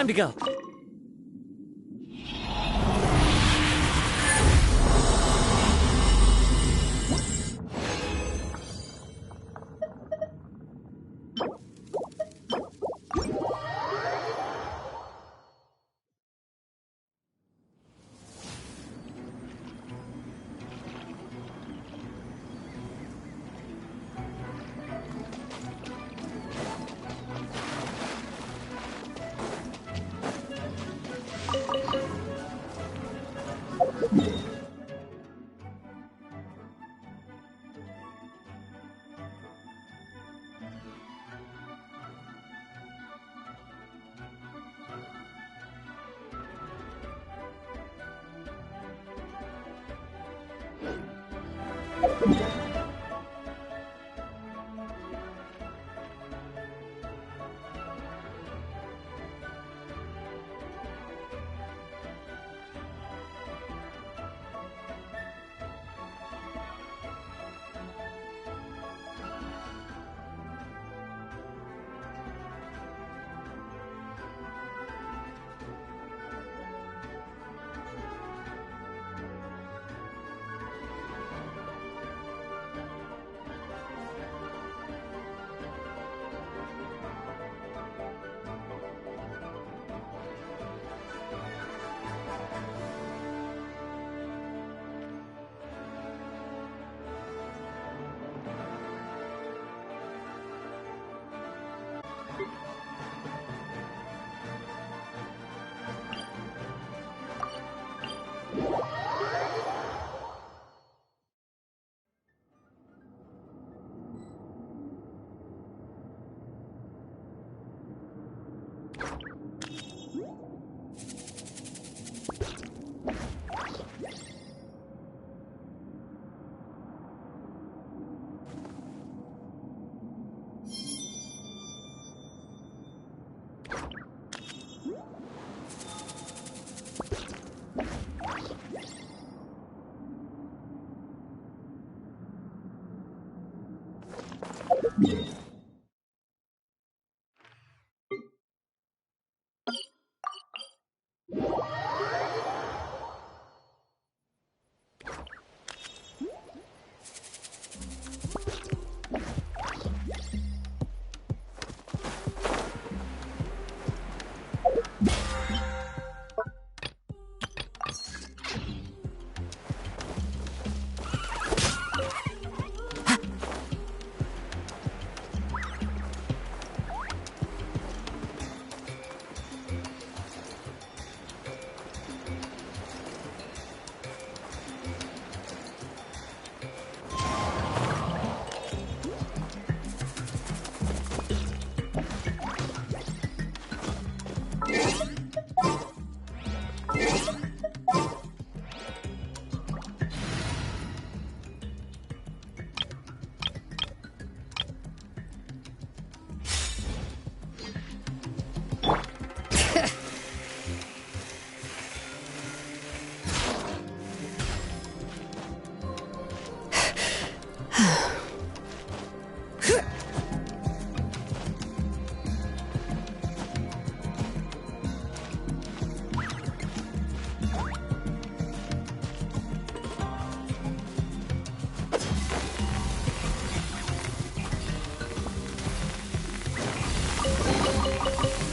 Time to go.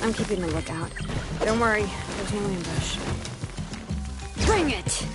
I'm keeping a lookout. Don't worry, there's no ambush. Bring it!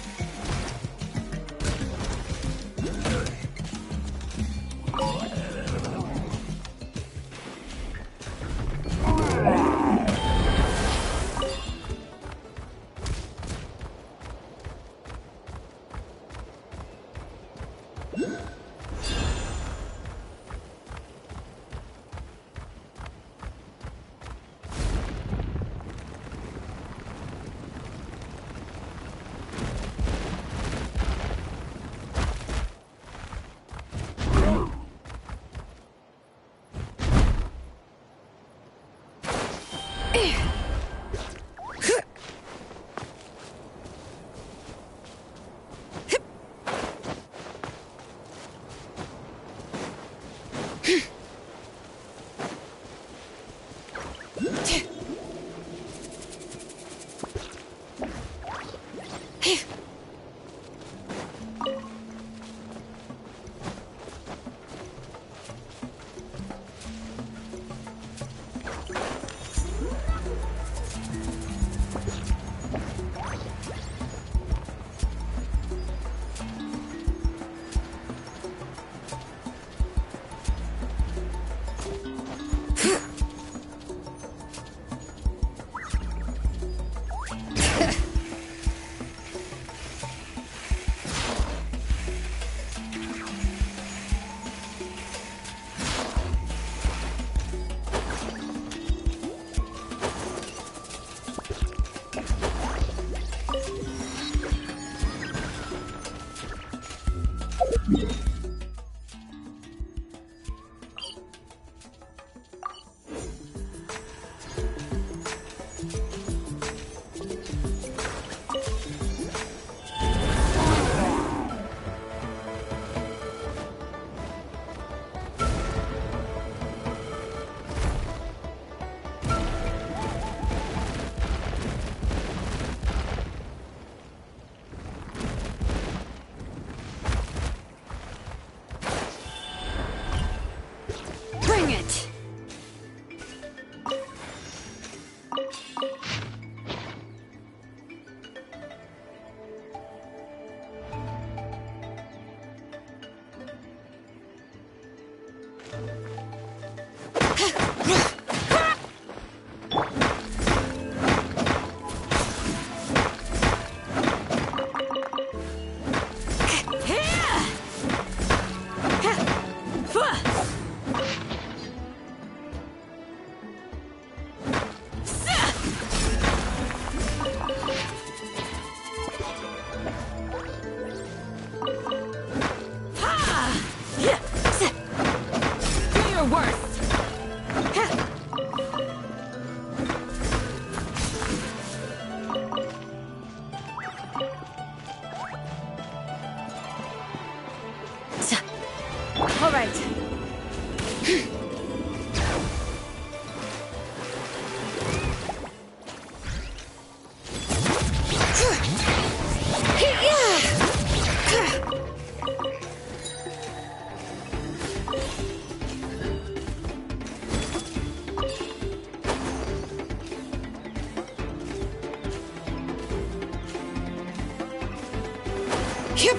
Yep.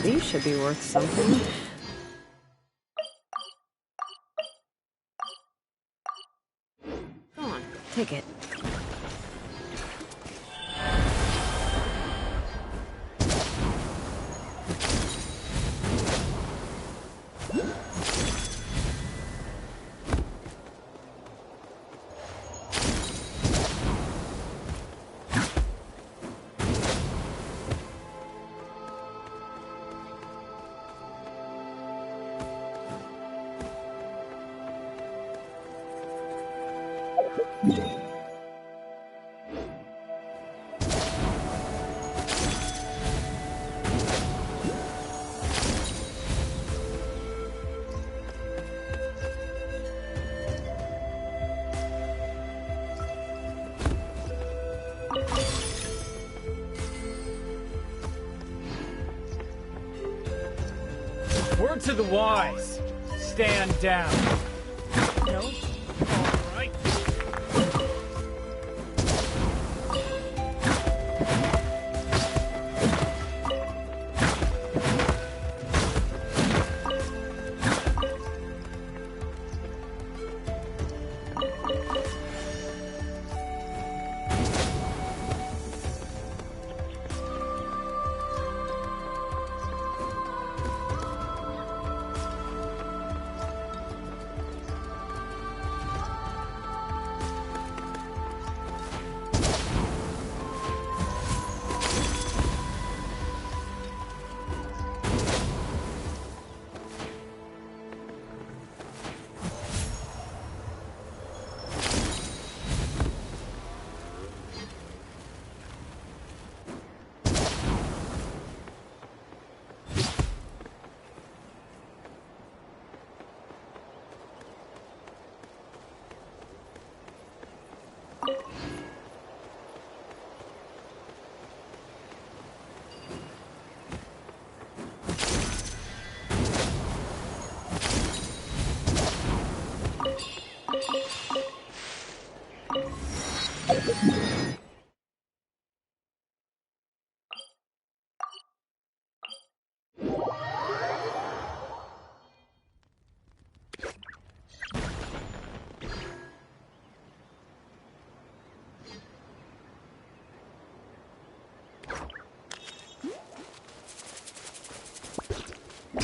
These should be worth something. Go on, take it. Word to the wise. Stand down. No? All right.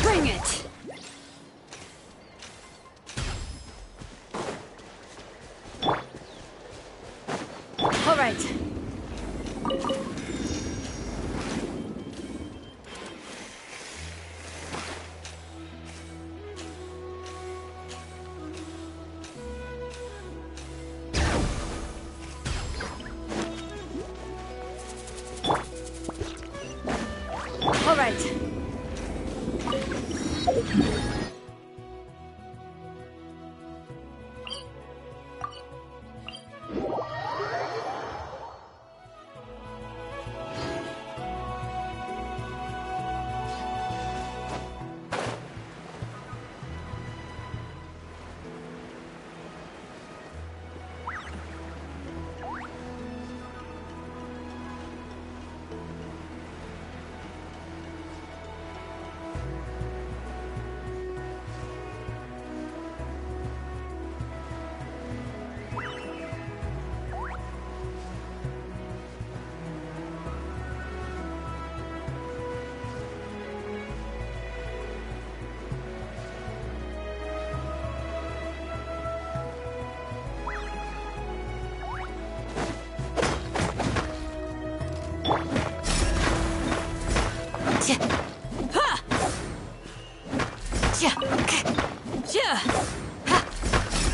Bring it! All right. All right.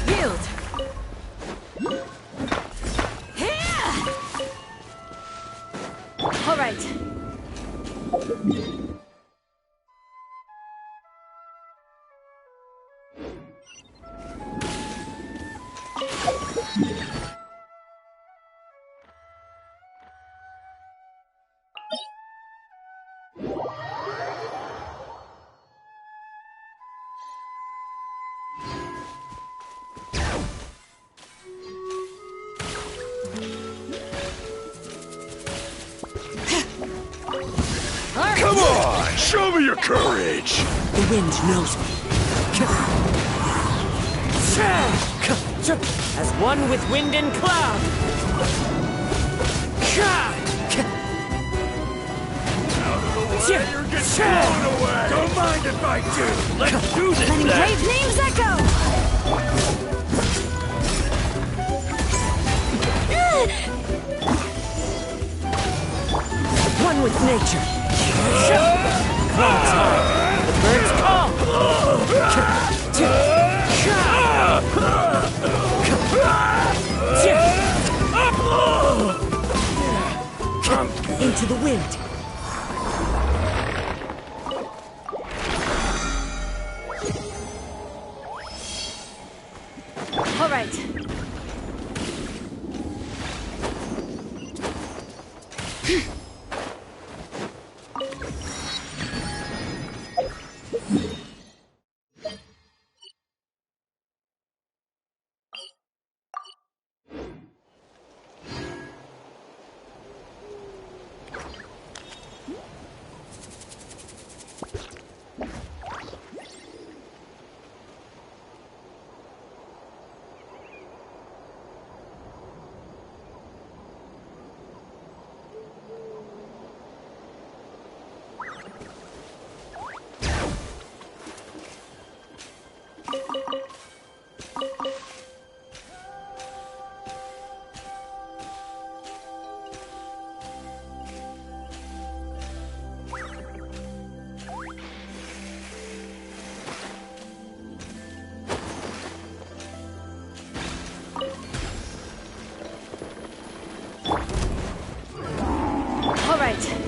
Yield. All right. Come on! Show me your courage! The wind knows me. As one with wind and cloud. Out of the way, you're getting blown away! Don't mind if I do! Let's do this Letting then! brave names echo! One with nature. Cloud's high. The birds call. Into the wind. All right. All right.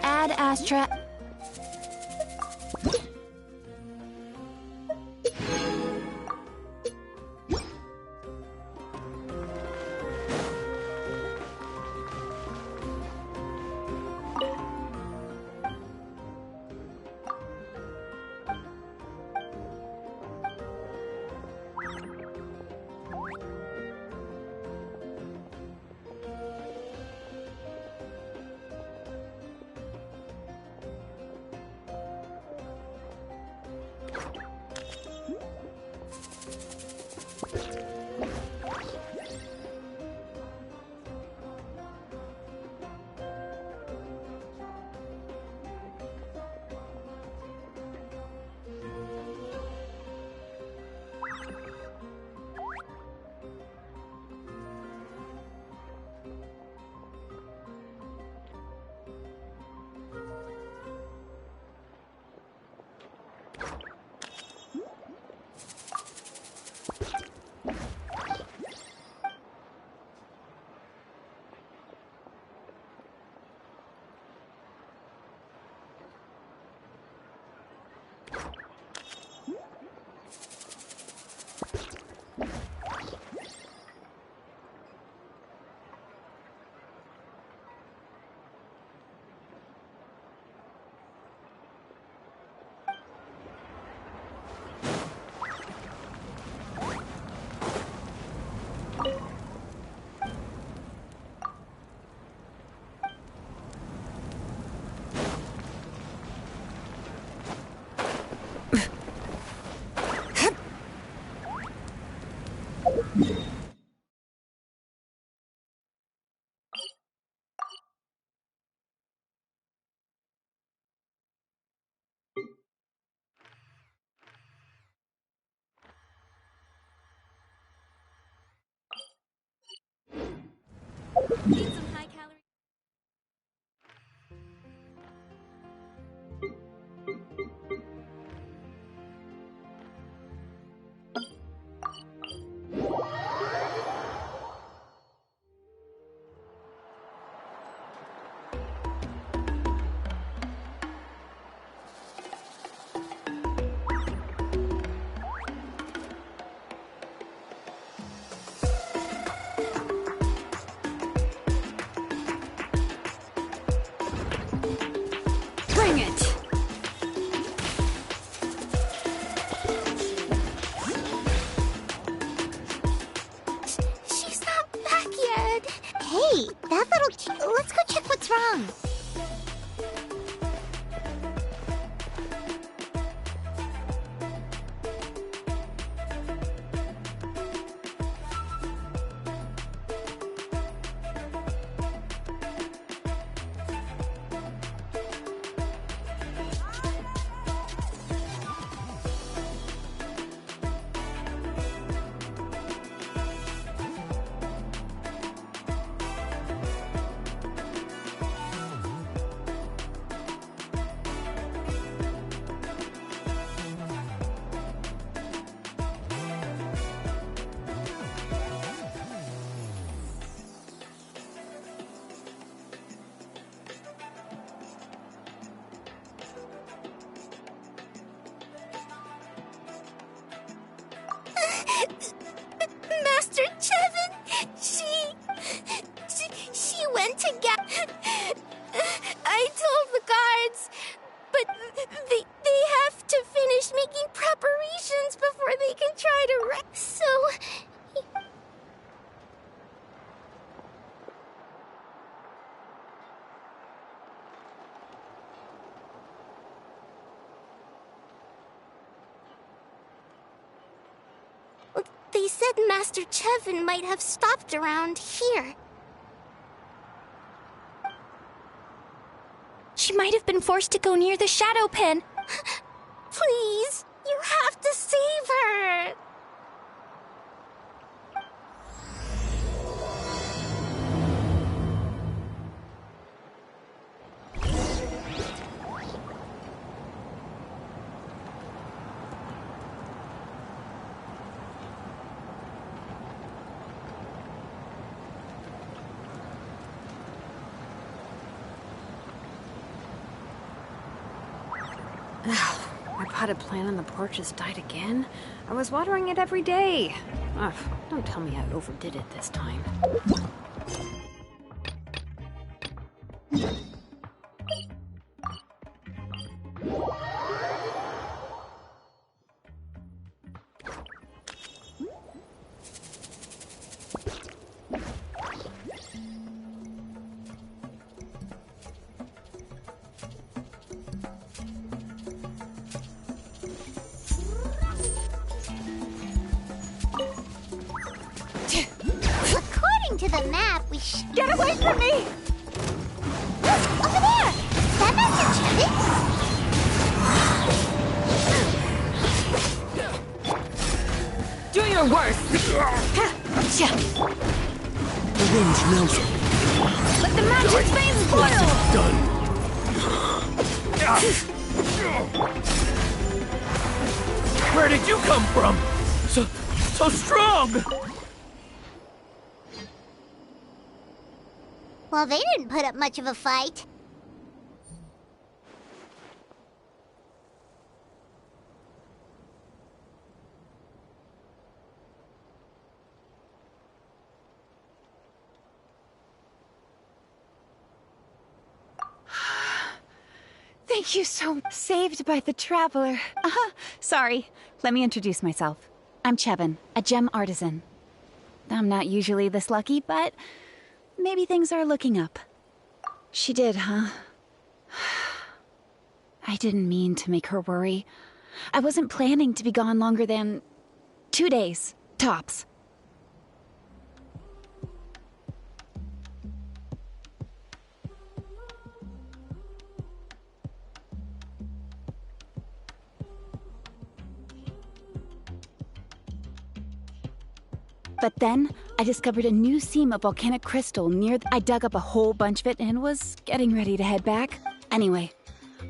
Add Astra. Need some high calorie. Hey, that little... Let's go check what's wrong. Master Chevin, she went to get... I told the guards, but they have to finish making preparations before they can try to rest. So... They said Master Chevin might have stopped around here. She might have been forced to go near the shadow pen. Please, you have to save her. My potted plant on the porch has died again. I was watering it every day. Ugh, don't tell me I overdid it this time. According to the map, we should... Get away from me! Over there! Is that Master Chevin? Do your worst! The wind's melting. Let the magic veins boil! Done. Where did you come from? So strong! Well, they didn't put up much of a fight. Thank you so much. Saved by the Traveler. Sorry. Let me introduce myself. I'm Chevin, a gem artisan. I'm not usually this lucky, but maybe things are looking up. She did, huh? I didn't mean to make her worry. I wasn't planning to be gone longer than 2 days, tops. But then, I discovered a new seam of volcanic crystal near I dug up a whole bunch of it and was getting ready to head back. Anyway,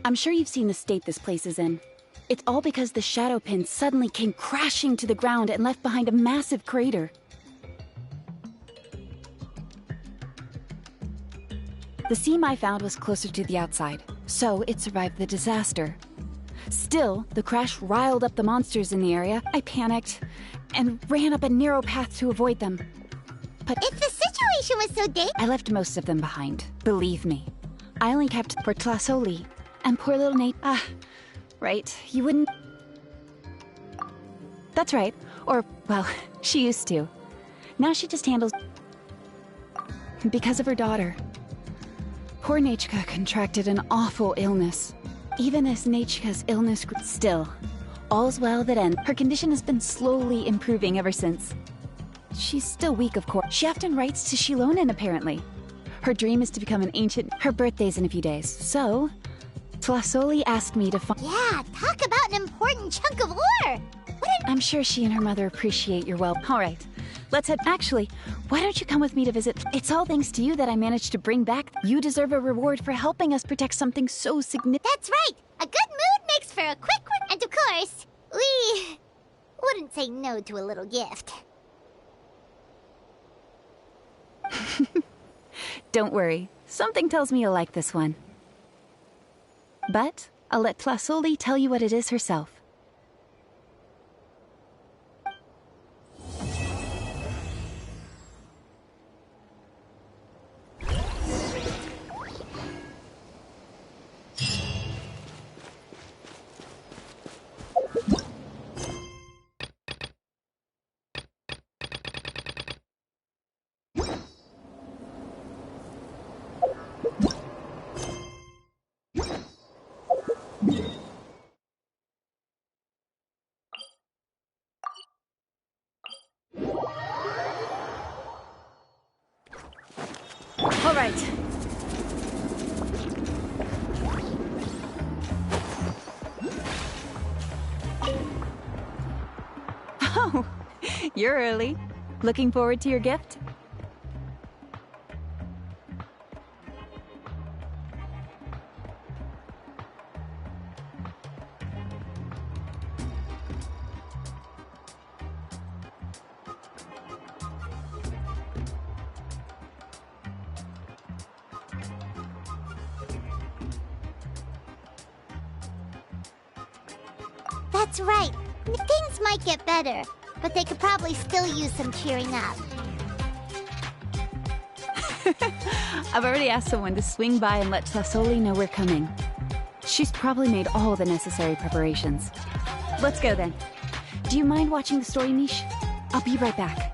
I'm sure you've seen the state this place is in. It's all because the shadow pin suddenly came crashing to the ground and left behind a massive crater. The seam I found was closer to the outside, so it survived the disaster. Still, the crash riled up the monsters in the area. I panicked and ran up a narrow path to avoid them. But If the situation was so dangerous... I left most of them behind, believe me. I only kept for Tlasoli and poor little Nate. Right, you wouldn't... That's right. Or, well, she used to. Now she just handles... because of her daughter. Poor Nachka contracted an awful illness. Even as Nachka's illness grew, still, all's well that ends. Her condition has been slowly improving ever since. She's still weak, of course. She often writes to Shilonen, apparently. Her dream is to become an ancient. Her birthday's in a few days, so Tlasoli asked me to find. Yeah, talk about an important chunk of lore! I'm sure she and her mother appreciate your well. All right, let's head. Actually, why don't you come with me to visit? It's all thanks to you that I managed to bring back. You deserve a reward for helping us protect something so significant. That's right! A good mood makes for a quick one. And of course, we wouldn't say no to a little gift. Don't worry, something tells me you'll like this one. But I'll let Tlasoli tell you what it is herself. All right. Oh, you're early. Looking forward to your gift? That's right. Things might get better, but they could probably still use some cheering up. I've already asked someone to swing by and let Tlasoli know we're coming. She's probably made all the necessary preparations. Let's go then. Do you mind watching the story, Mish? I'll be right back.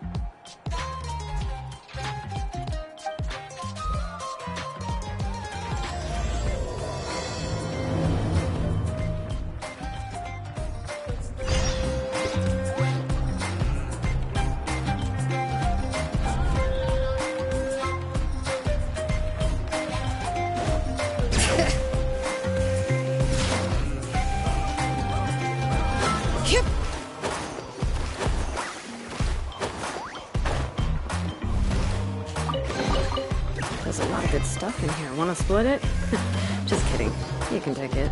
There's a lot of good stuff in here. Want to split it? Just kidding. You can take it.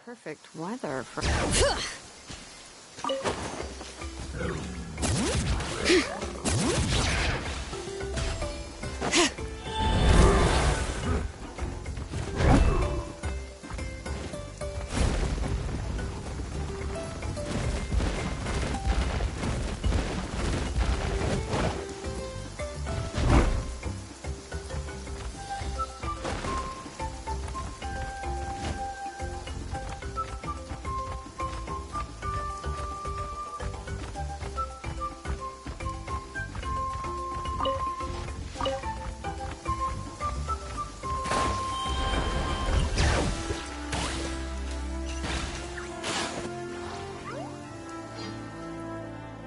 Perfect weather for...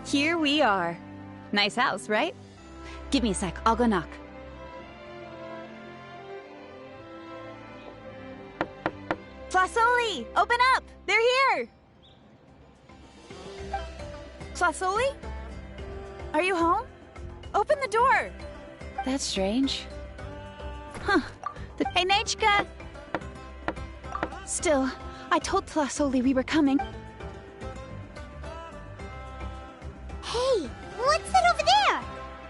Here we are. Nice house, right? Give me a sec, I'll go knock. Tlasoli! Tlasoli! Open up! They're here! Tlasoli? Are you home? Open the door! That's strange. Huh. Hey, Nechka! Still, I told Tlasoli we were coming. Hey, what's that over there?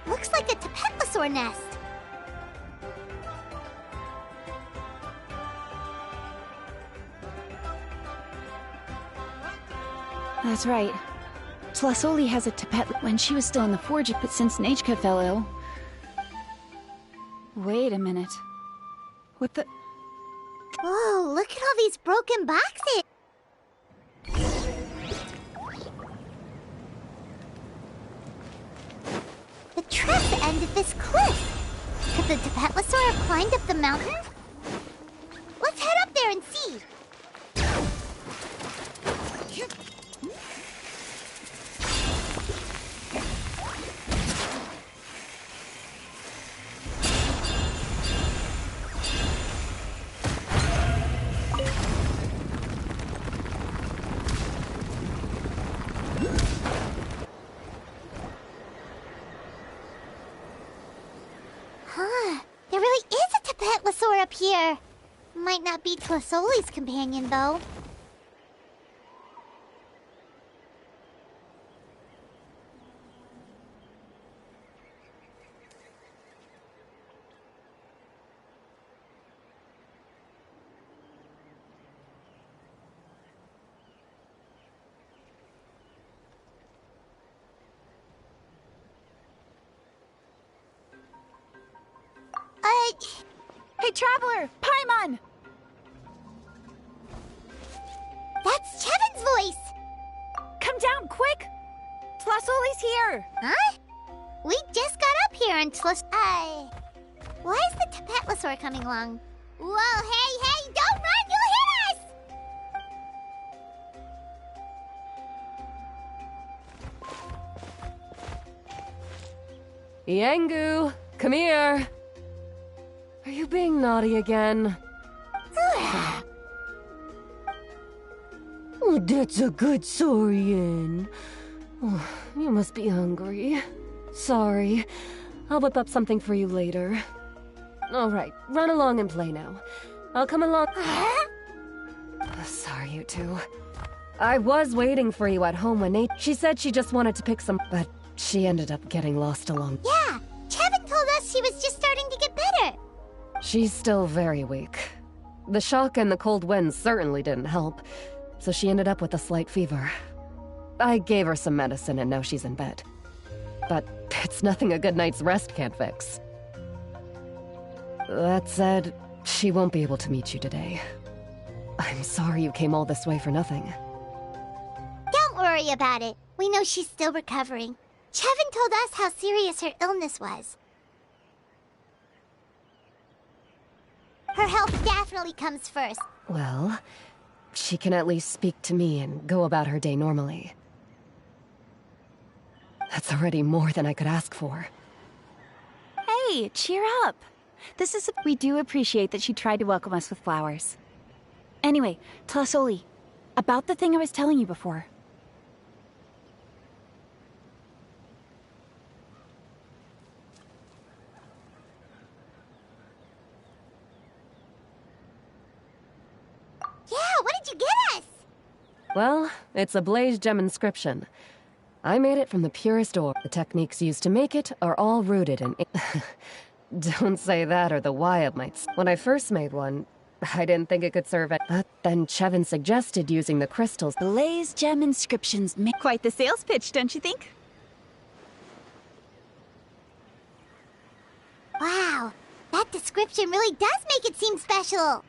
Looks like a Tapetlosaur nest. That's right. Tlasoli has a Tapet when she was still in the forge, but since Nechka fell ill... Wait a minute. What the... Whoa, look at all these broken boxes. The traps end at this cliff. Could the Tapetlosaur have climbed up the mountain? Let's head up there and see. Huh, there really is a Tapetlosaur up here. Might not be Tlasoli's companion, though. Hey, Traveler! Paimon! That's Chevin's voice! Come down, quick! Tlasoli's here! Huh? We just got up here and why is the Tapetlosaur coming along? Whoa, hey, don't run! You'll hit us! Yangu, come here. Are you being naughty again? Oh, that's a good Saurian. Oh, you must be hungry. Sorry. I'll whip up something for you later. All right, run along and play now. I'll come along. Sorry, you two. I was waiting for you at home when Nate... She said she just wanted to pick some... But she ended up getting lost along... Yeah, Chevin told us she was just starting to get better. She's still very weak. The shock and the cold winds certainly didn't help, so she ended up with a slight fever. I gave her some medicine and now she's in bed. But it's nothing a good night's rest can't fix. That said, she won't be able to meet you today. I'm sorry you came all this way for nothing. Don't worry about it. We know she's still recovering. Chevin told us how serious her illness was. Her health definitely comes first. Well, she can at least speak to me and go about her day normally. That's already more than I could ask for. Hey, cheer up! We do appreciate that she tried to welcome us with flowers. Anyway, Tlasoli, about the thing I was telling you before. Yeah, what did you get us? Well, it's a blaze gem inscription. I made it from the purest ore. The techniques used to make it are all rooted in... Don't say that or the Wyatt might... When I first made one, I didn't think it could serve it. But then Chevin suggested using the crystals. Blaze gem inscriptions make quite the sales pitch, don't you think? Wow, that description really does make it seem special.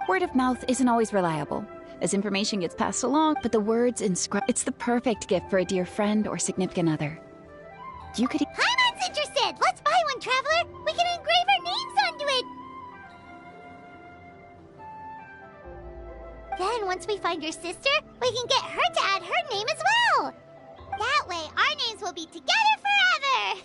Word of mouth isn't always reliable, as information gets passed along, but the words inscribed... It's the perfect gift for a dear friend or significant other. You could... Paimon's interested! Let's buy one, Traveler! We can engrave our names onto it! Then, once we find your sister, we can get her to add her name as well! That way, our names will be together forever!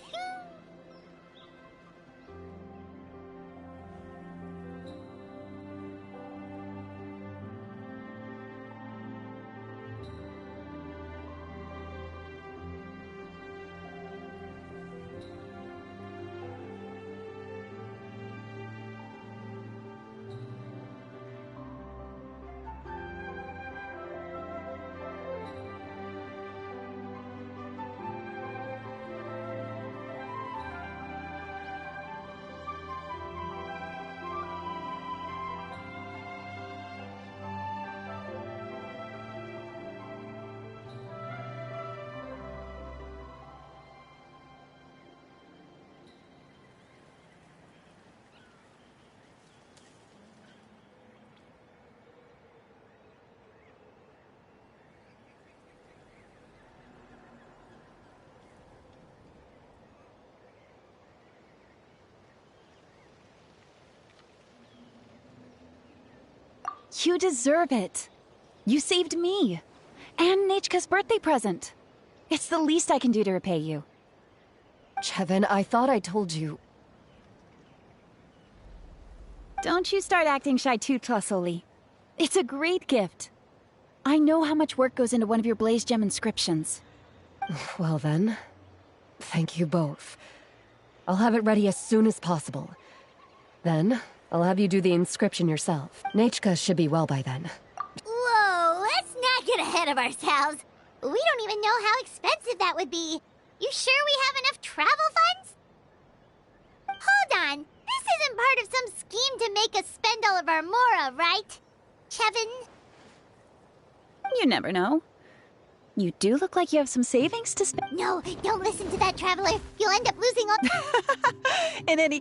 You deserve it. You saved me. And Nechka's birthday present. It's the least I can do to repay you. Chevin, I thought I told you. Don't you start acting shy too, Tlasoli. It's a great gift. I know how much work goes into one of your Blaze Gem inscriptions. Well then, thank you both. I'll have it ready as soon as possible. Then, I'll have you do the inscription yourself. Nechka should be well by then. Whoa, let's not get ahead of ourselves. We don't even know how expensive that would be. You sure we have enough travel funds? Hold on. This isn't part of some scheme to make us spend all of our mora, right? Chevin? You never know. You do look like you have some savings to spend. No, don't listen to that, Traveler. You'll end up losing all... In any...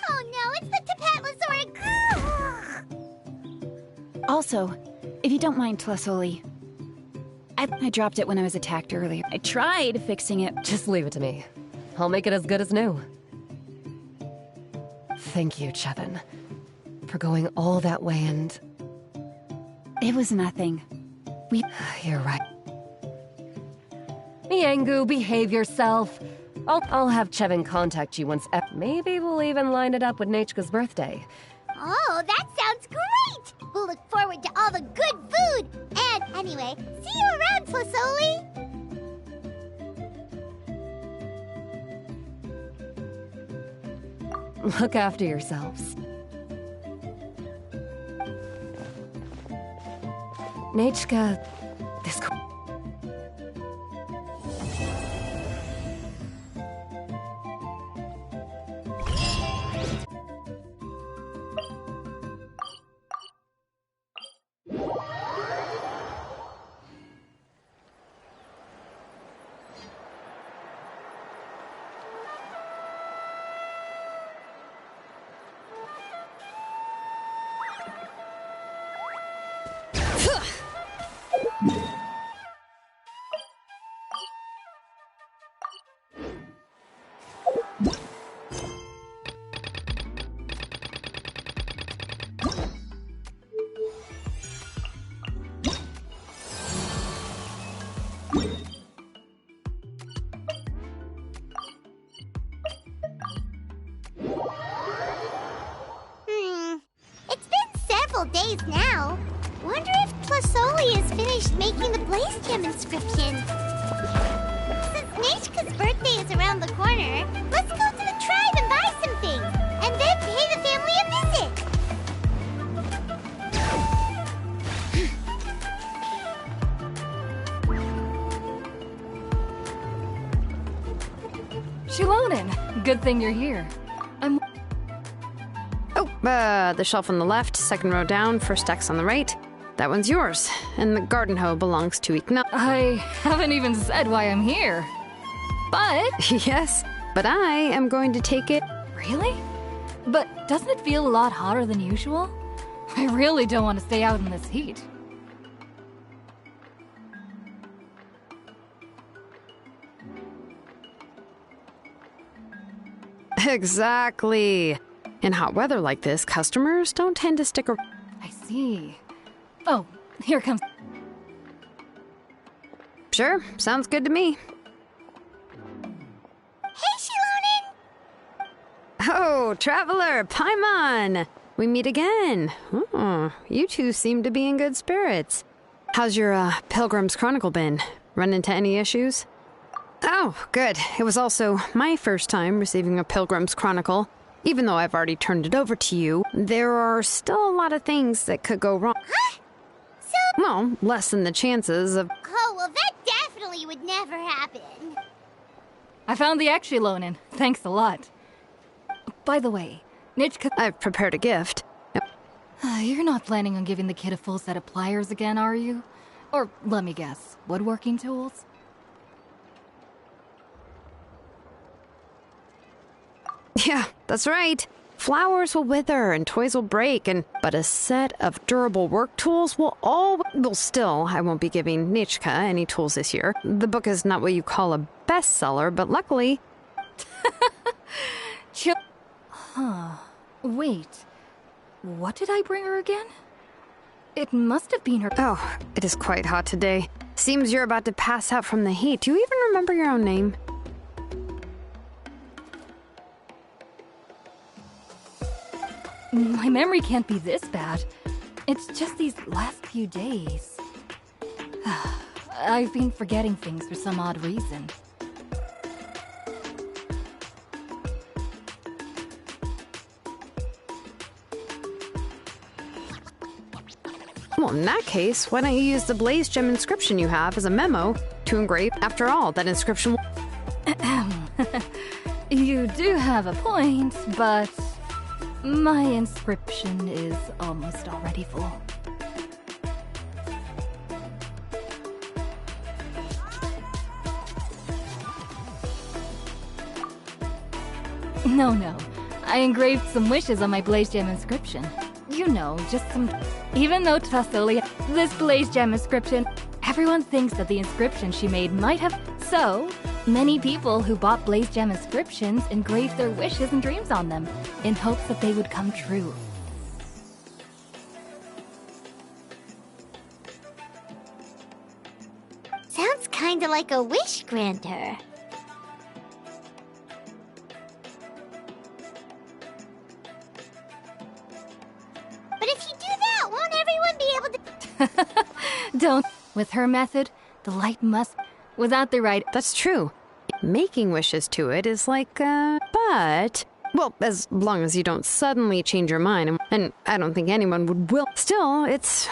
Oh no, it's the Tapatlosauric! Also, if you don't mind, Tlasoli, I dropped it when I was attacked earlier. I tried fixing it. Just leave it to me. I'll make it as good as new. Thank you, Chevin, for going all that way and... It was nothing. You're right. Yangu, behave yourself. I'll have Chevin contact you once. Maybe we'll even line it up with Nechka's birthday. Oh, that sounds great! We'll look forward to all the good food! And anyway, see you around, Tlasoli! Look after yourselves. Nechka, this... It's been several days now. Wonder if Tlasoli has finished making the Blaze Gem inscription. Since Nechka's birthday is around the corner, let's go to the tribe and buy some things, and then pay the family a visit. Shilonen, good thing you're here. The shelf on the left, second row down, first X on the right. That one's yours, and the garden hoe belongs to Ikna. I haven't even said why I'm here. But... Yes, but I am going to take it. Really? But doesn't it feel a lot hotter than usual? I really don't want to stay out in this heat. Exactly. In hot weather like this, customers don't tend to stick around. I see. Oh, here comes... Sure, sounds good to me. Hey, Shilonen! Oh, Traveler, Paimon! We meet again. Oh, you two seem to be in good spirits. How's your, Pilgrim's Chronicle been? Run into any issues? Oh, good. It was also my first time receiving a Pilgrim's Chronicle. Even though I've already turned it over to you, there are still a lot of things that could go wrong. Huh? Well, lessen the chances of... Oh, well, that definitely would never happen. I found the Exhilonin. Thanks a lot. By the way, Nichka... I've prepared a gift. You're not planning on giving the kid a full set of pliers again, are you? Or, let me guess, woodworking tools? Yeah, that's right. Flowers will wither and toys will break, but a set of durable work tools will all... Well, still, I won't be giving Nichka any tools this year. The book is not what you call a bestseller, but luckily... Huh. Wait. What did I bring her again? It must have been her... Oh, it is quite hot today. Seems you're about to pass out from the heat. Do you even remember your own name? My memory can't be this bad. It's just these last few days. I've been forgetting things for some odd reason. Well, in that case, why don't you use the Blaze Gem inscription you have as a memo to engrave? After all, that inscription... You do have a point, but... my inscription is almost already full. No. I engraved some wishes on my Blaze Gem inscription. You know, just some... Even though Tassolia... This Blaze Gem inscription... Everyone thinks that the inscription she made might have... So, many people who bought Blaze Gem inscriptions engraved their wishes and dreams on them, in hopes that they would come true. Sounds kinda like a wish granter. But if you do that, won't everyone be able to... Don't. With her method, the light must... Without the right... That's true. Making wishes to it is like, but... Well, as long as you don't suddenly change your mind, and I don't think anyone will. Still, it's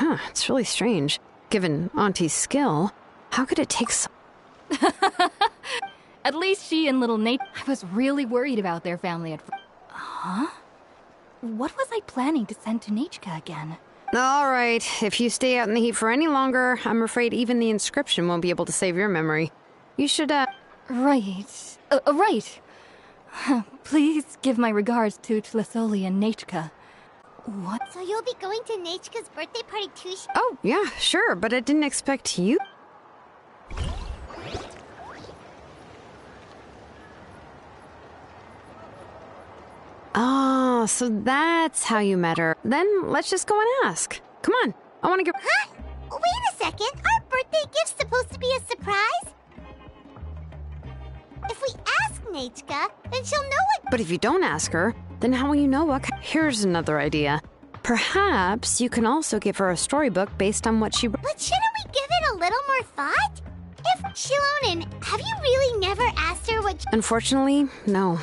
really strange. Given Auntie's skill, how could it take so... At least she and little Nate... I was really worried about their family at first. Huh? What was I planning to send to Nichka again? All right, if you stay out in the heat for any longer, I'm afraid even the inscription won't be able to save your memory. You should, Right. Right. Please give my regards to Tlisoli and Nichka. What? So you'll be going to Nachka's birthday party too? Oh, yeah, sure, but I didn't expect you... Oh, so that's how you met her. Then let's just go and ask. Come on, I want to give... Huh? Wait a second, our birthday gift's supposed to be a surprise? If we ask Nachka, then she'll know what... But if you don't ask her, then how will you know what... Here's another idea. Perhaps you can also give her a storybook based on what she... But shouldn't we give it a little more thought? If... Shilonen, have you really never asked her what... Unfortunately, no.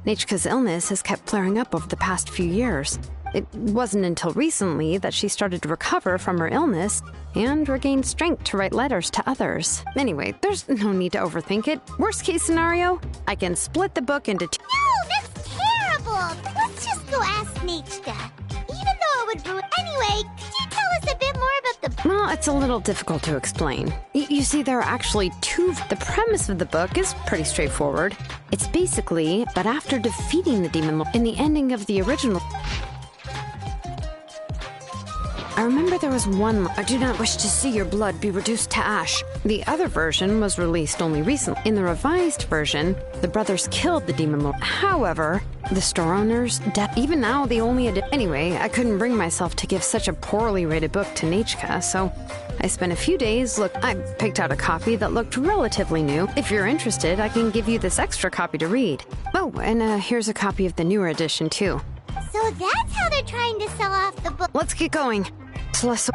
Nachka's illness has kept flaring up over the past few years. It wasn't until recently that she started to recover from her illness and regained strength to write letters to others. Anyway, there's no need to overthink it. Worst case scenario, I can split the book into two. No, that's terrible! Let's just go ask Nachka. Even though it would ruin... Anyway, could you tell us a bit more about the... Well, it's a little difficult to explain. You see, there are actually two... The premise of the book is pretty straightforward. It's basically that after defeating the demon lord in the ending of the original... I remember there was one. I do not wish to see your blood be reduced to ash. The other version was released only recently. In the revised version, the brothers killed the demon lord. However, the store owners, even now, the only anyway, I couldn't bring myself to give such a poorly rated book to Nechka, so I spent a few days. I picked out a copy that looked relatively new. If you're interested, I can give you this extra copy to read. Oh, and here's a copy of the newer edition, too. So that's how they're trying to sell off the book. Let's get going. Plus.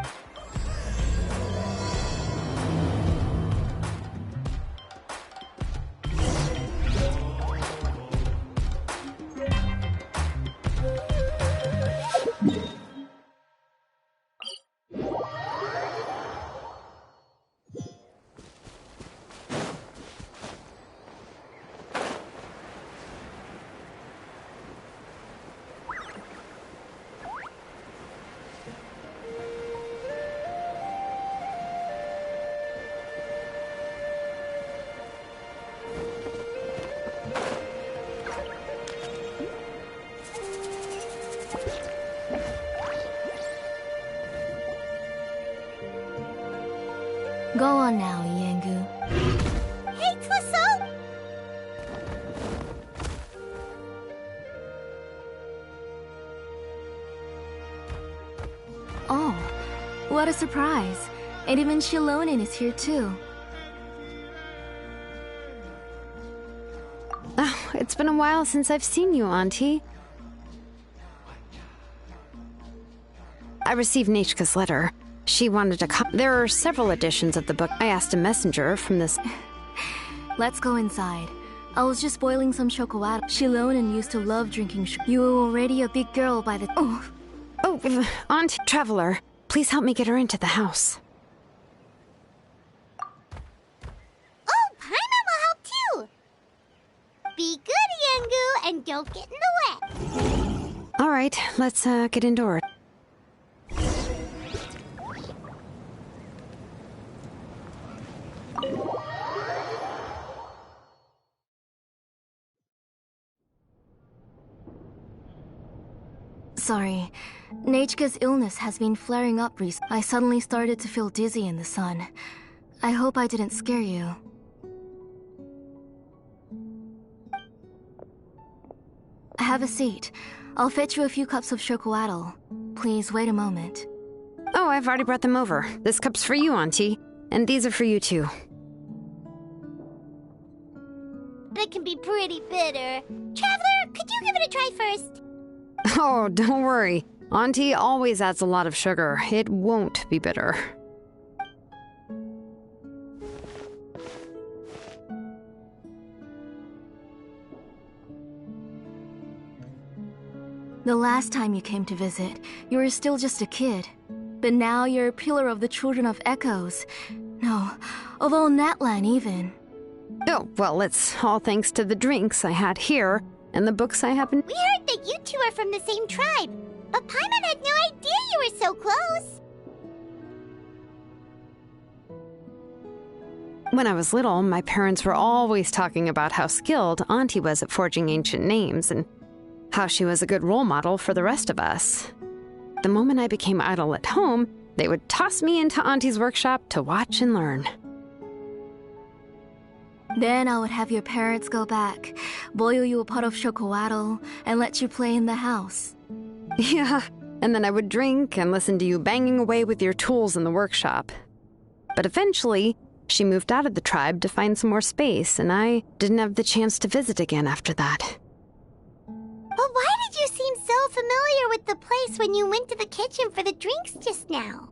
Go on now, Yengu. Hey, Twisso! Oh, what a surprise. And even Shilonin is here too. Oh, it's been a while since I've seen you, Auntie. I received Nechka's letter. She wanted a copy. There are several editions of the book. I asked a messenger from this. Let's go inside. I was just boiling some chocolate. Shilonin used to love drinking. You were already a big girl by the. Oh, Auntie Traveler, please help me get her into the house. Oh, Paimon will help too! Be good, Yengu, and don't get in the way. All right, let's get indoors. Sorry. Nechka's illness has been flaring up recently. I suddenly started to feel dizzy in the sun. I hope I didn't scare you. Have a seat. I'll fetch you a few cups of chocolatl. Please wait a moment. Oh, I've already brought them over. This cup's for you, Auntie. And these are for you, too. It can be pretty bitter. Traveler, could you give it a try first? Oh, don't worry. Auntie always adds a lot of sugar. It won't be bitter. The last time you came to visit, you were still just a kid. But now you're a pillar of the Children of Echoes. No, of all Natlan even. Oh, well, it's all thanks to the drinks I had here and the books I happen. We heard that you two are from the same tribe, but Paimon had no idea you were so close. When I was little, my parents were always talking about how skilled Auntie was at forging ancient names and how she was a good role model for the rest of us. The moment I became idle at home, they would toss me into Auntie's workshop to watch and learn. Then I would have your parents go back, boil you a pot of chocolatl, and let you play in the house. Yeah, and then I would drink and listen to you banging away with your tools in the workshop. But eventually, she moved out of the tribe to find some more space, and I didn't have the chance to visit again after that. But why did you seem so familiar with the place when you went to the kitchen for the drinks just now?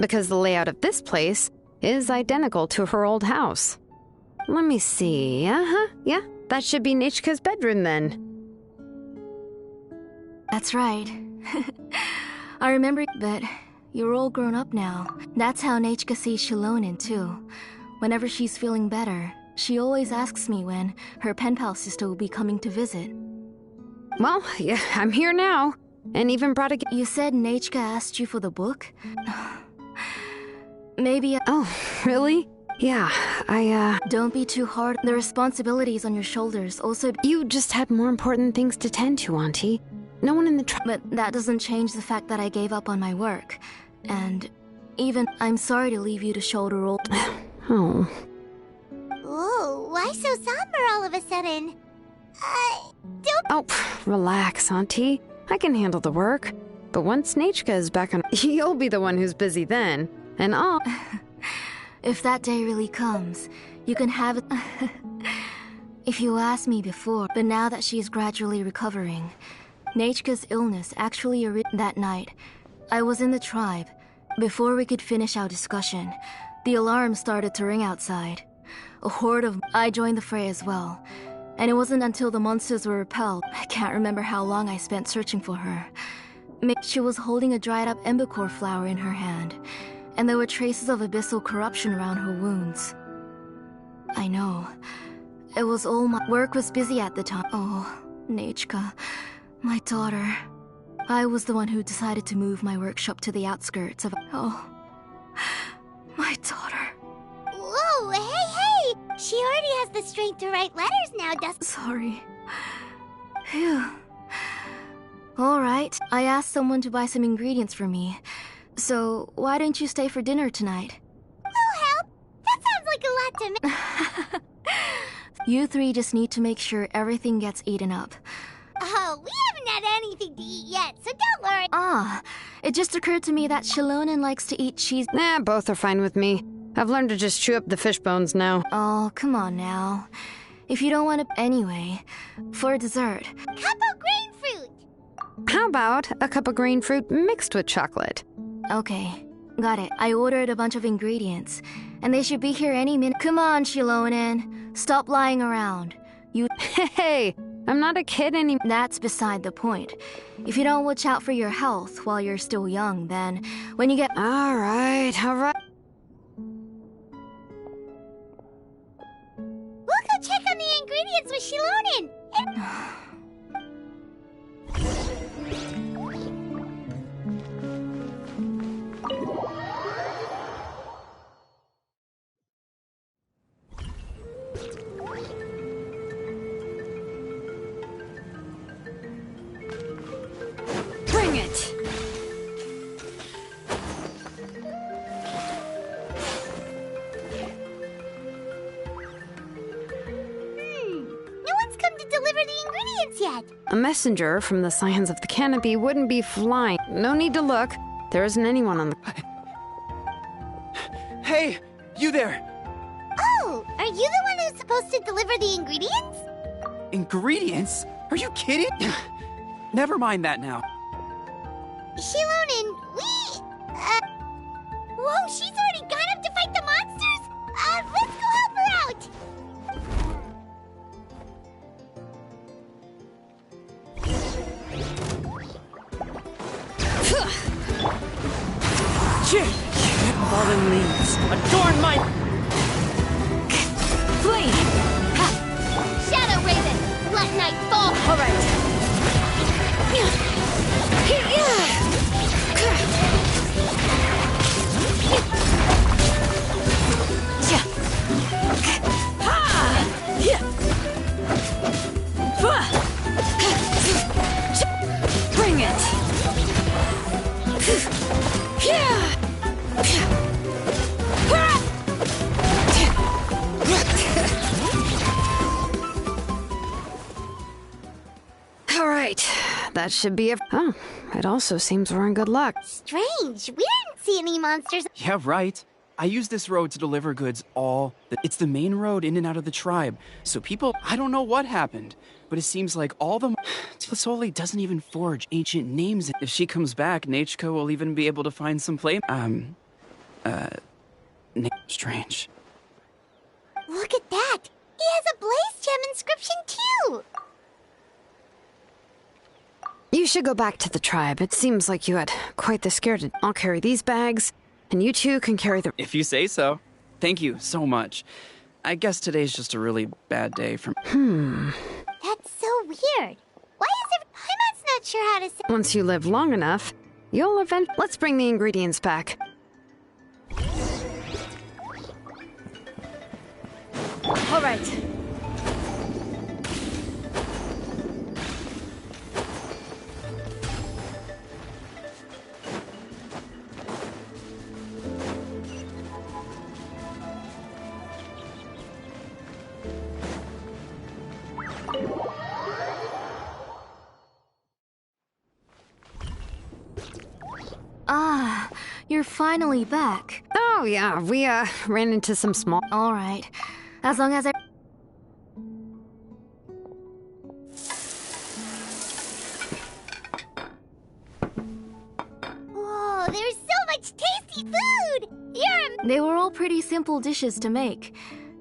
Because the layout of this place is identical to her old house. Let me see. Yeah, that should be Nechka's bedroom then. That's right. I remember, but you're all grown up now. That's how Nechka sees Shilonin too. Whenever she's feeling better, she always asks me when her pen pal sister will be coming to visit. Well, yeah, I'm here now. And even brought a... You said Nechka asked you for the book? Maybe Oh, really? Yeah, Don't be too hard. The responsibilities on your shoulders also... You just had more important things to tend to, Auntie. No one in the tribe. But that doesn't change the fact that I gave up on my work. And even I'm sorry to leave you to shoulder all. Oh. Ooh, why so somber all of a sudden? Don't. Oh, relax, Auntie. I can handle the work. But once Nachka is back on, you'll be the one who's busy then. And I'll. If that day really comes, you can have it. If you asked me before, but now that she's gradually recovering, Nachka's illness actually that night. I was in the tribe. Before we could finish our discussion, the alarm started to ring outside. A horde of. I joined the fray as well. And it wasn't until the monsters were repelled. I can't remember how long I spent searching for her. She was holding a dried up embercore flower in her hand, and there were traces of abyssal corruption around her wounds. I know. It was all my work was busy at the time. Oh, Nachka, my daughter. I was the one who decided to move my workshop to the outskirts of. Oh, my daughter. Whoa, hey! She already has the strength to write letters now, doesn't. Sorry. Phew. Alright, I asked someone to buy some ingredients for me. So, why don't you stay for dinner tonight? Oh, help! That sounds like a lot to me. You three just need to make sure everything gets eaten up. Oh, we haven't had anything to eat yet, so don't worry. Ah, it just occurred to me that Shilonen likes to eat cheese. Nah, both are fine with me. I've learned to just chew up the fish bones now. Oh, come on now. If you don't want to. Anyway, for dessert. Cup of grain fruit! How about a cup of green fruit mixed with chocolate? Okay, got it. I ordered a bunch of ingredients, and they should be here any minute. Come on, Shilonen. Stop lying around. You. Hey, I'm not a kid anymore. That's beside the point. If you don't watch out for your health while you're still young, then when you get. Alright. We'll go check on the ingredients with Shilonen. Bring it! No one's come to deliver the ingredients yet. A messenger from the Scions of the Canopy wouldn't be flying. No need to look. There isn't anyone on the... Hey, you there! Oh, are you the one who's supposed to deliver the ingredients? Ingredients? Are you kidding? Never mind that now. Shilonen, Whoa, she's already gone up to fight the monsters? Let's go help her out! Fallen leaves, adorn my... Flame! Shadow Raven, let night fall! Alright. Bring it! Alright, that should be it. Oh, it also seems we're in good luck. Strange, we didn't see any monsters. Yeah, right. I use this road to deliver goods It's the main road in and out of the tribe. So people, I don't know what happened, but it seems like all the... Tlisoli doesn't even forge ancient names. If she comes back, Nachka will even be able to find some play... Strange. Look at that! He has a blaze gem inscription too! You should go back to the tribe. It seems like you had quite the scare. I'll carry these bags, and you two can carry the... If you say so. Thank you so much. I guess today's just a really bad day for... That's so weird. Why is it... Paimon's not sure how to say... Once you live long enough, you'll Let's bring the ingredients back. All right. you're finally back. Oh, yeah, we, ran into some small... Alright. As long as I... Whoa, there's so much tasty food! They were all pretty simple dishes to make.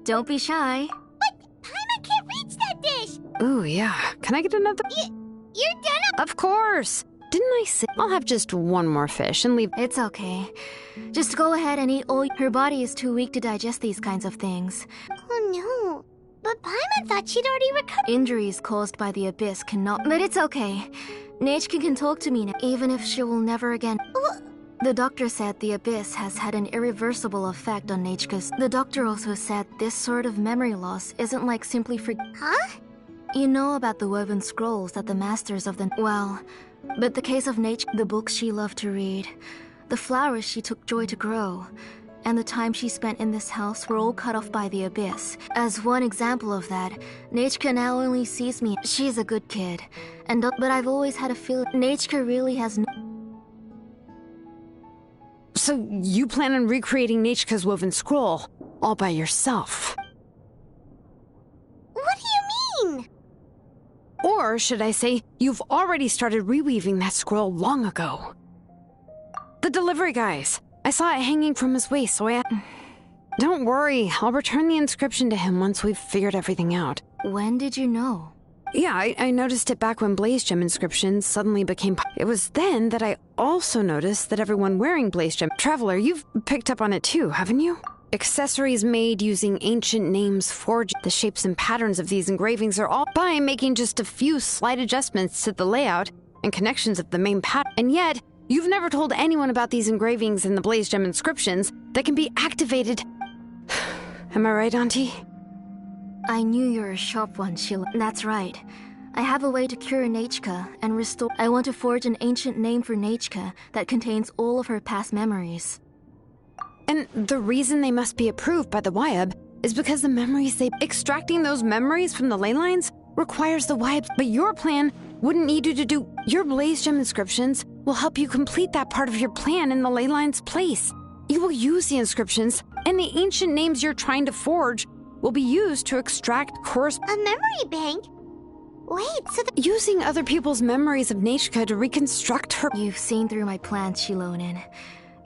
Don't be shy. But Paimon can't reach that dish! Ooh, yeah. Can I get another? You're done up. Of course! Didn't I say... I'll have just one more fish and leave... It's okay. Just go ahead and eat all... Her body is too weak to digest these kinds of things. Oh no. But Paimon thought she'd already recovered. Injuries caused by the Abyss cannot... But it's okay. Neitchka can talk to me now, even if she will never again... The doctor said the Abyss has had an irreversible effect on Neitchka's... The doctor also said this sort of memory loss isn't like simply Huh? You know about the woven scrolls that the masters of the... Well, but the case of Neitchka, the books she loved to read, the flowers she took joy to grow, and the time she spent in this house were all cut off by the Abyss. As one example of that, Neitchka now only sees me... She's a good kid, but I've always had a feeling Neitchka really has no... So you plan on recreating Neitchka's woven scroll all by yourself? What do you mean? Or should I say, you've already started reweaving that scroll long ago. The delivery guys. I saw it hanging from his waist, so I... Don't worry, I'll return the inscription to him once we've figured everything out. When did you know? Yeah, I noticed it back when Blaze Gem inscriptions suddenly became... It was then that I also noticed that everyone wearing Blaze Gem... Traveler, you've picked up on it too, haven't you? Accessories made using ancient names forged. The shapes and patterns of these engravings are all by making just a few slight adjustments to the layout and connections of the main pattern. And yet, you've never told anyone about these engravings in the Blaze Gem inscriptions that can be activated. Am I right, Auntie? I knew you're a sharp one, Sheila. That's right. I have a way to cure Neitchka and restore... I want to forge an ancient name for Neitchka that contains all of her past memories. And the reason they must be approved by the Wyab is because the memories they... Extracting those memories from the ley lines requires the Wyab, but your plan wouldn't need you to do... Your Blaze Gem inscriptions will help you complete that part of your plan in the ley lines' place. You will use the inscriptions, and the ancient names you're trying to forge will be used to extract A memory bank? Wait, so using other people's memories of Neitchka to reconstruct her... You've seen through my plans, Shilonin.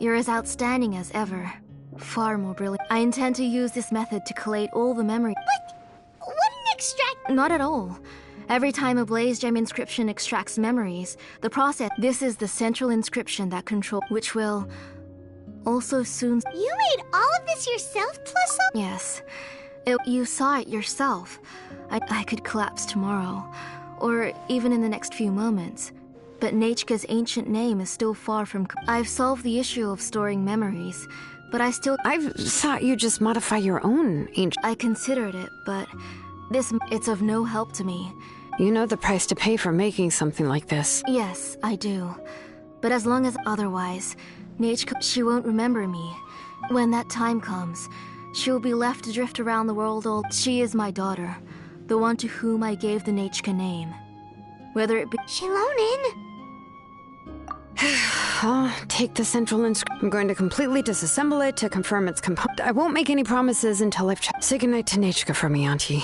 You're as outstanding as ever. Far more brilliant. I intend to use this method to collate all the memory... But wouldn't extract... Not at all. Every time a Blaze Gem inscription extracts memories, the process... This is the central inscription that controls... Which will... also soon... You made all of this yourself, plus all... Yes. You saw it yourself. I could collapse tomorrow, or even in the next few moments. But Neitchka's ancient name is still far from... I've solved the issue of storing memories, but I thought you just modify your own ancient... I considered it, but it's of no help to me. You know the price to pay for making something like this. Yes, I do. But as long as otherwise, Neitchka, she won't remember me. When that time comes, she will be left to drift around the world all... She is my daughter, the one to whom I gave the Neitchka name. Whether it be... Shilonin! I'll take the central inscription. I'm going to completely disassemble it to confirm its component. I won't make any promises until I've checked. Say goodnight to Neitchka for me, Auntie.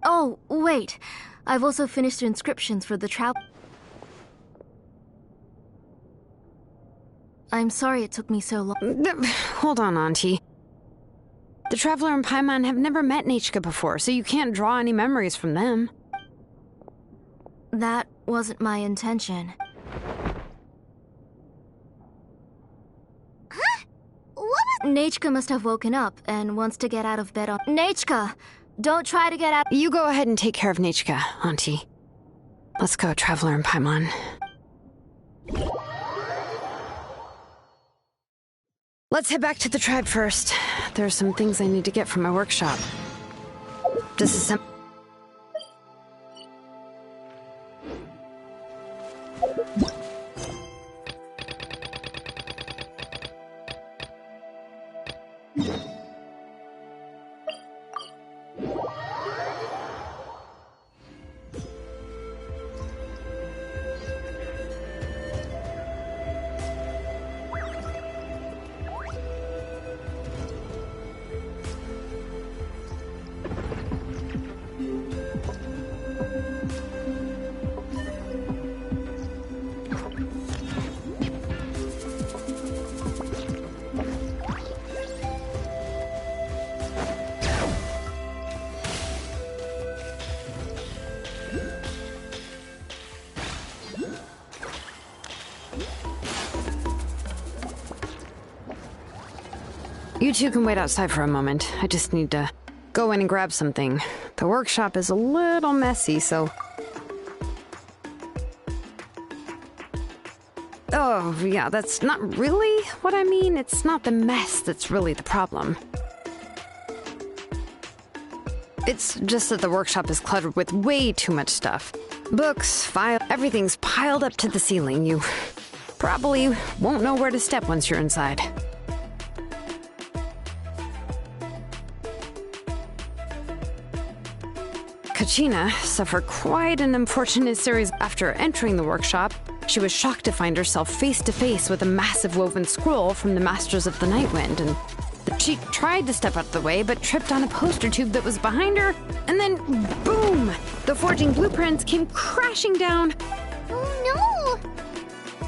Oh, wait. I've also finished the inscriptions for the travel... I'm sorry it took me so long. Hold on, Auntie. The Traveler and Paimon have never met Neitchka before, so you can't draw any memories from them. That wasn't my intention. Huh? What was... Neitchka must have woken up and wants to get out of bed on... Neitchka! Don't try to get out... You go ahead and take care of Neitchka, Auntie. Let's go, Traveler and Paimon. Let's head back to the tribe first. There are some things I need to get from my workshop. Disassemble... You two can wait outside for a moment. I just need to go in and grab something. The workshop is a little messy, so... Oh, yeah, that's not really what I mean. It's not the mess that's really the problem. It's just that the workshop is cluttered with way too much stuff. Books, files, everything's piled up to the ceiling. You probably won't know where to step once you're inside. Kachina suffered quite an unfortunate series after entering the workshop. She was shocked to find herself face to face with a massive woven scroll from the Masters of the Nightwind, and she tried to step out of the way, but tripped on a poster tube that was behind her, and then, boom! The forging blueprints came crashing down. Oh no!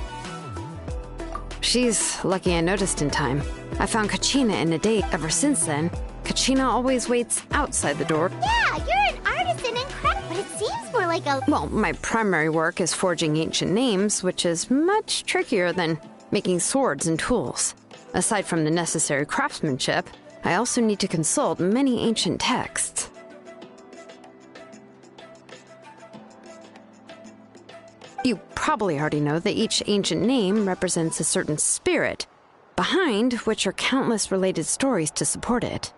She's lucky I noticed in time. I found Kachina in a day. Ever since then, Kachina always waits outside the door. Yeah, you're an artisan and craft, but it seems more like a... Well, my primary work is forging ancient names, which is much trickier than making swords and tools. Aside from the necessary craftsmanship, I also need to consult many ancient texts. You probably already know that each ancient name represents a certain spirit, behind which are countless related stories to support it.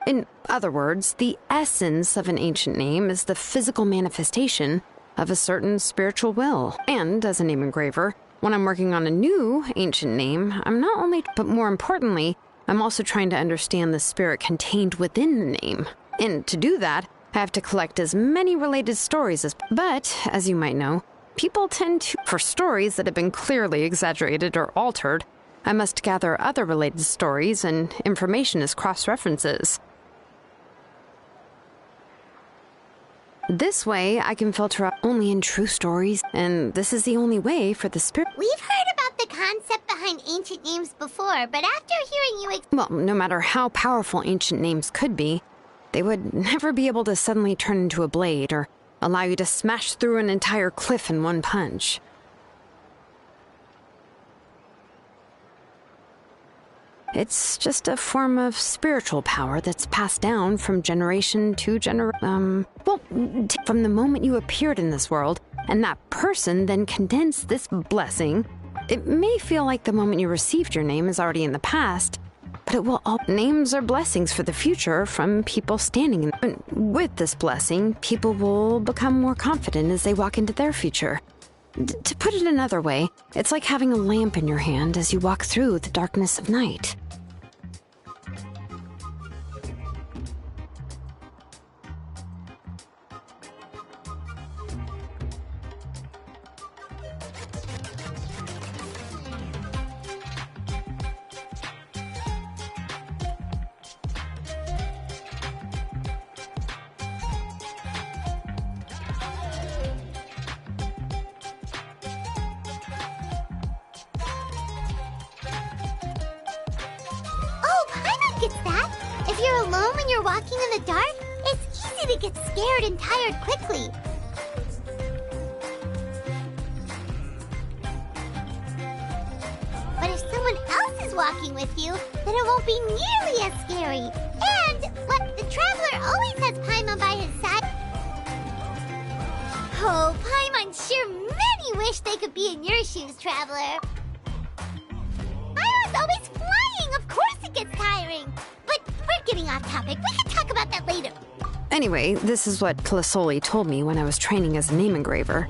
In other words, the essence of an ancient name is the physical manifestation of a certain spiritual will. And as a name engraver, when I'm working on a new ancient name, I'm not only, but more importantly, I'm also trying to understand the spirit contained within the name. And to do that, I have to collect as many related stories as... But, as you might know, people tend to... For stories that have been clearly exaggerated or altered, I must gather other related stories and information as cross-references. This way, I can filter out only in true stories, and this is the only way for the spirit... We've heard about the concept behind ancient names before, but after hearing you... Well, no matter how powerful ancient names could be, they would never be able to suddenly turn into a blade or allow you to smash through an entire cliff in one punch. It's just a form of spiritual power that's passed down from generation to generation. From the moment you appeared in this world, and that person then condensed this blessing, it may feel like the moment you received your name is already in the past, but it will all... Names are blessings for the future from people standing in... And with this blessing, people will become more confident as they walk into their future. To put it another way, it's like having a lamp in your hand as you walk through the darkness of night. Gets that. If you're alone when you're walking in the dark, it's easy to get scared and tired quickly. But if someone else is walking with you, then it won't be nearly as scary. And the traveler always has Paimon by his side. Oh, Paimon sure many wish they could be in your shoes, traveler. I was always flying. Of course it gets tiring. But we're getting off topic. We can talk about that later. Anyway, this is what Plisoli told me when I was training as a name engraver.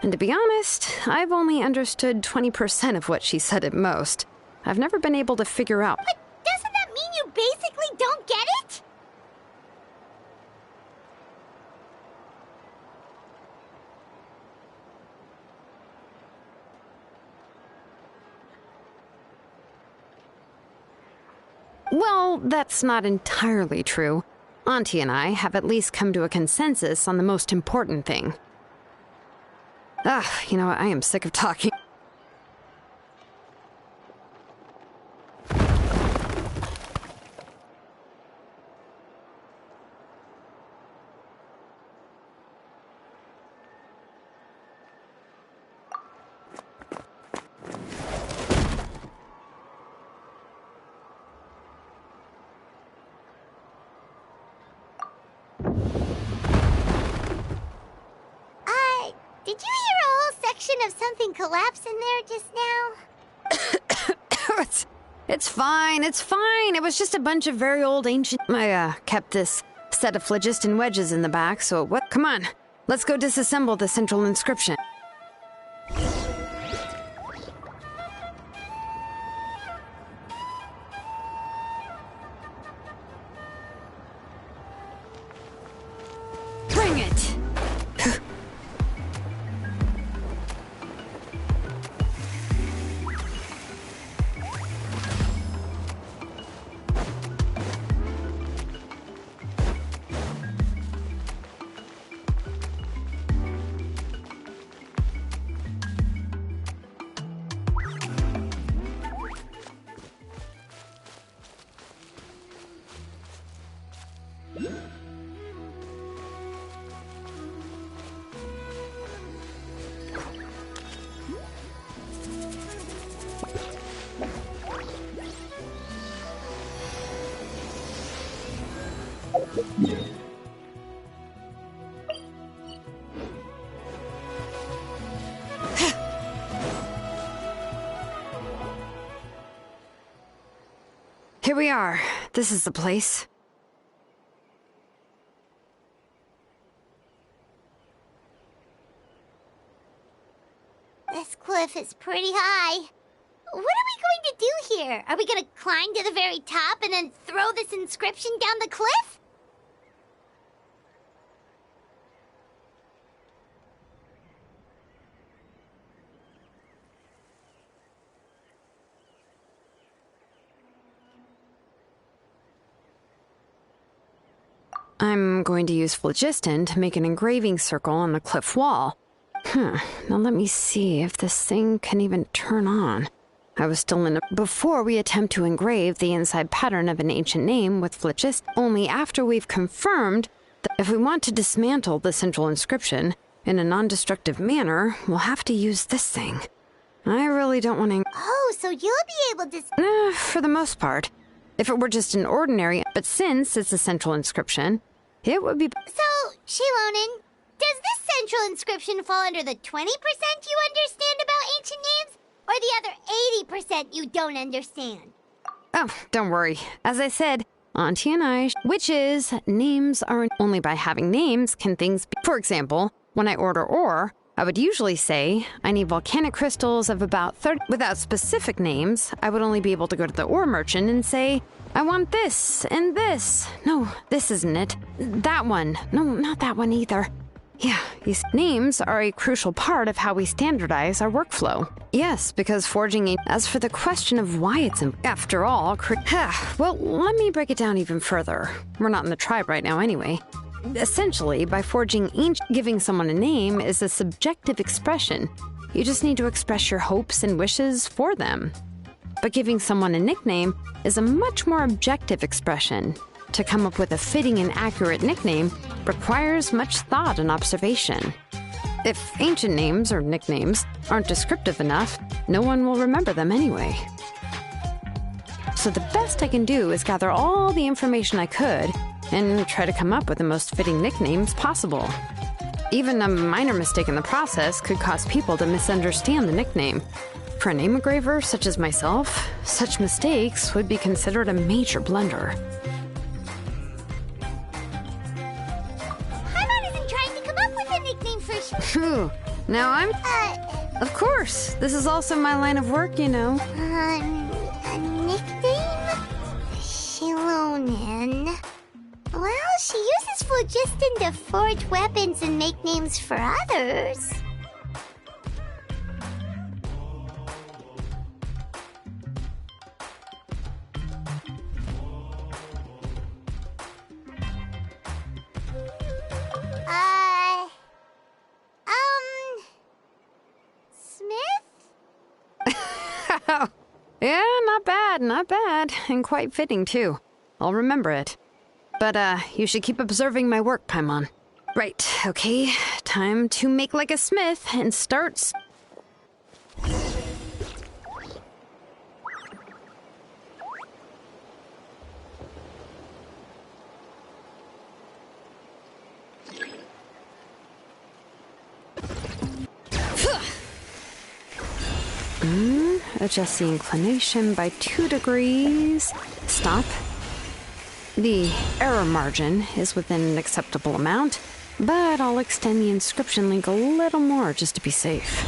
And to be honest, I've only understood 20% of what she said at most. I've never been able to figure out... But doesn't that mean you basically don't get it? Well, that's not entirely true. Auntie and I have at least come to a consensus on the most important thing. Ugh, you know what? I am sick of talking. Did you hear a whole section of something collapse in there just now? It's fine, it's fine. It was just a bunch of very old ancient... I, kept this set of phlogiston wedges in the back, so what? Come on, let's go disassemble the central inscription. Bring it! Here we are. This is the place. This cliff is pretty high. What are we going to do here? Are we going to climb to the very top and then throw this inscription down the cliff? I'm going to use phlogiston to make an engraving circle on the cliff wall. Now let me see if this thing can even turn on. I was still in a... Before we attempt to engrave the inside pattern of an ancient name with phlogiston, only after we've confirmed that if we want to dismantle the central inscription in a non-destructive manner, we'll have to use this thing. I really don't want to... Oh, so you'll be able to... For the most part. If it were just an ordinary... But since it's a central inscription, it would be... So, Shilonen, does this central inscription fall under the 20% you understand about ancient names? Or the other 80% you don't understand? Oh, don't worry. As I said, Auntie and I... Which is, names aren't... Only by having names can things be... For example, when I order ore, I would usually say, I need volcanic crystals of about 30... Without specific names, I would only be able to go to the ore merchant and say, I want this and this. No, this isn't it. That one. No, not that one either. Yeah, these names are a crucial part of how we standardize our workflow. Yes, because forging... As for the question of why it's... After all, well, let me break it down even further. We're not in the tribe right now anyway. Essentially, by forging ancient... Giving someone a name is a subjective expression. You just need to express your hopes and wishes for them. But giving someone a nickname is a much more objective expression. To come up with a fitting and accurate nickname requires much thought and observation. If ancient names or nicknames aren't descriptive enough, no one will remember them anyway. So the best I can do is gather all the information I could and try to come up with the most fitting nicknames possible. Even a minor mistake in the process could cause people to misunderstand the nickname. For a name engraver such as myself, such mistakes would be considered a major blunder. Phew. Now I'm... Of course. This is also my line of work, you know. A nickname? Shilonen. Well, she uses phlogiston to forge weapons and make names for others. Yeah, not bad, and quite fitting, too. I'll remember it. But, you should keep observing my work, Paimon. Right, okay, time to make like a smith and start... adjust the inclination by 2 degrees. Stop. The error margin is within an acceptable amount, but I'll extend the inscription link a little more just to be safe.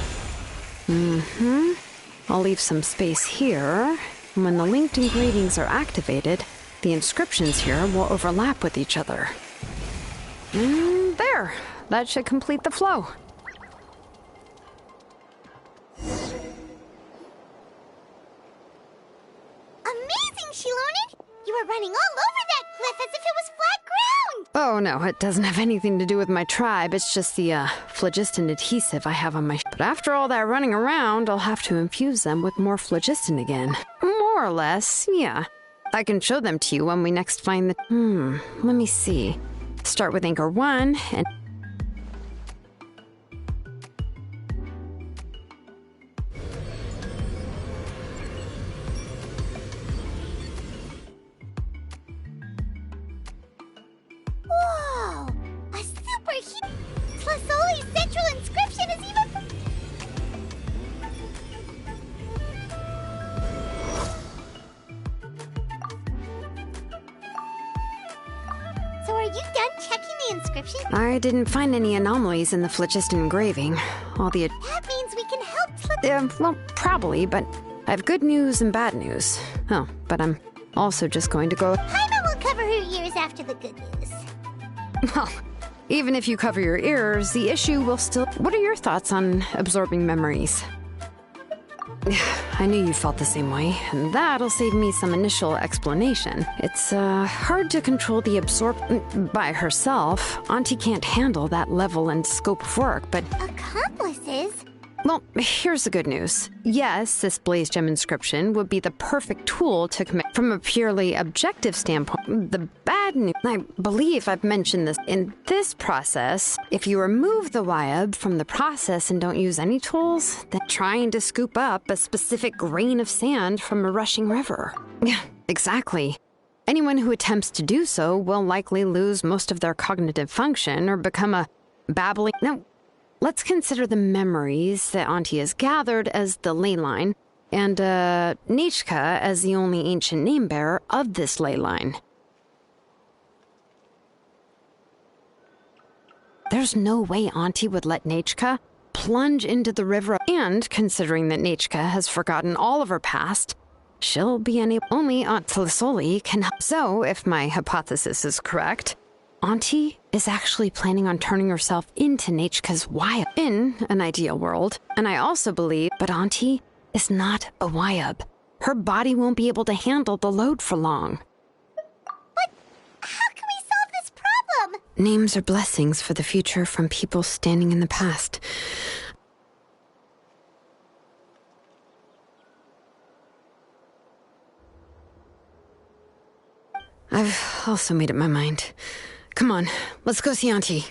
I'll leave some space here. And when the linked engravings are activated, the inscriptions here will overlap with each other. And there! That should complete the flow. Amazing, Shilonen! You were running all over that cliff as if it was flat ground! Oh no, it doesn't have anything to do with my tribe. It's just the phlogiston adhesive I have on my... But after all that running around, I'll have to infuse them with more phlogiston again. More or less, yeah. I can show them to you when we next find the... let me see. Start with anchor 1 and... Whoa! A super Tlasoli's central inscription is even... So are you done checking the inscription? I didn't find any anomalies in the phlogiston engraving. All the... That means we can help well, probably, but I have good news and bad news. Oh, but I'm also just going to go... Paimon will cover her ears after the good news. Well, even if you cover your ears, the issue will still... What are your thoughts on absorbing memories? I knew you felt the same way, and that'll save me some initial explanation. It's, hard to control the by herself. Auntie can't handle that level and scope of work, but... Accomplices? Well, here's the good news. Yes, this blaze gem inscription would be the perfect tool to commit from a purely objective standpoint. The bad news, I believe I've mentioned this, in this process, if you remove the Wyab from the process and don't use any tools, then trying to scoop up a specific grain of sand from a rushing river. Yeah, exactly. Anyone who attempts to do so will likely lose most of their cognitive function or become a babbling... No. Let's consider the memories that Auntie has gathered as the ley line, and Nechka as the only ancient name-bearer of this ley line. There's no way Auntie would let Nechka plunge into the river, and considering that Nechka has forgotten all of her past, she'll be unable... Only Aunt Tlasoli can help. So, if my hypothesis is correct... Auntie is actually planning on turning herself into Nechka's Wyab in an ideal world. And I also believe, but Auntie is not a Wyab. Her body won't be able to handle the load for long. But how can we solve this problem? Names are blessings for the future from people standing in the past. I've also made up my mind. Come on, let's go see Auntie.